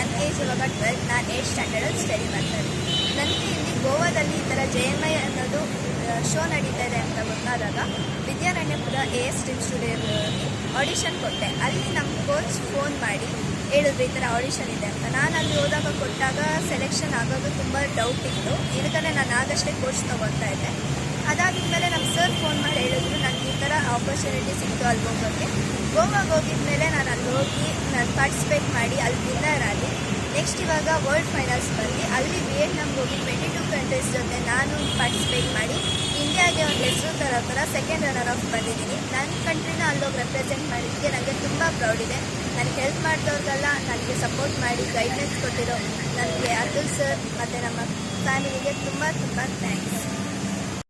ನನ್ನ ಏಜ್ ಇವಾಗ 12, ನಾನು 8th ಸ್ಟ್ಯಾಂಡರ್ಡಲ್ಲಿ ಸ್ಟಡಿ ಮಾಡ್ತಾ ಇದ್ದೀನಿ. ನನಗೆ ಇಲ್ಲಿ ಗೋವಾದಲ್ಲಿ ಈ ಥರ JMI ಅನ್ನೋದು ಶೋ ನಡೀತಾ ಇದೆ ಅಂತ ಗೊತ್ತಾದಾಗ ವಿದ್ಯಾರಣ್ಯಪುರ AS ಡ್ರೀಮ್ ಸ್ಟುಡಿಯೋದಲ್ಲಿ ಆಡಿಷನ್ ಕೊಟ್ಟೆ. ಅಲ್ಲಿ ನಮ್ಮ ಕೋಚ್ ಫೋನ್ ಮಾಡಿ ಹೇಳಿದ್ರು ಈ ಥರ ಆಡಿಷನ್ ಇದೆ ಅಂತ. ನಾನು ಅಲ್ಲಿ ಹೋದಾಗ ಕೊಟ್ಟಾಗ ಸೆಲೆಕ್ಷನ್ ಆಗೋದು ತುಂಬ ಡೌಟ್ ಇತ್ತು, ಇದಕ್ಕೇ ನಾನು ಆದಷ್ಟೇ ಕೋಚ್ ತೊಗೊಳ್ತಾ ಇದ್ದೆ. ಅದಾಗಿದ್ಮೇಲೆ ನಮ್ಮ ಸರ್ ಫೋನ್ ಮಾಡಿ ಹೇಳಿದ್ರು ನನಗೆ ಈ ಥರ ಆಪರ್ಚುನಿಟಿ ಸಿಕ್ತು ಅಲ್ಲಿ ಹೋಗೋಕ್ಕೆ. ಗೋವಾಗೆ ಹೋಗಿದ್ಮೇಲೆ ನಾನು ಅಲ್ಲಿ ಹೋಗಿ ನಾನು ಪಾರ್ಟಿಸಿಪೇಟ್ ಮಾಡಿ ಅಲ್ಲಿ ವಿನ್ನರ್ ಆಗಿ ನೆಕ್ಸ್ಟ್ ಇವಾಗ ವರ್ಲ್ಡ್ ಫೈನಲ್ಸ್ ಬಂದು ಅಲ್ಲಿ ವಿಯೆಟ್ನಾಮ್ಗೆ ಹೋಗಿ 22 ಕಂಟ್ರೀಸ್ ಜೊತೆ ನಾನು ಪಾರ್ಟಿಸಿಪೇಟ್ ಮಾಡಿ ಇಂಡಿಯಾಗೆ ಒಂದು ಹೆಸರು ಥರ ಸೆಕೆಂಡ್ ರನ್ನರ್ ಆಫ್ ಬಂದಿದ್ದೀನಿ. ನನ್ನ ಕಂಟ್ರಿನ ಅಲ್ಲೋಗಿ ರೆಪ್ರೆಸೆಂಟ್ ಮಾಡಿದ್ದಕ್ಕೆ ನನಗೆ ತುಂಬ ಪ್ರೌಡ್ ಇದೆ. ನನಗೆ ಹೆಲ್ಪ್ ಮಾಡಿದವ್ರಿಗೆಲ್ಲ ನನಗೆ ಸಪೋರ್ಟ್ ಮಾಡಿ ಗೈಡ್ಲೈನ್ಸ್ ಕೊಟ್ಟಿರೋ ನನಗೆ ಅತುಲ್ ಸರ್ ಮತ್ತು ನಮ್ಮ ಫ್ಯಾಮಿಲಿಗೆ ತುಂಬ ಥ್ಯಾಂಕ್ಸ್.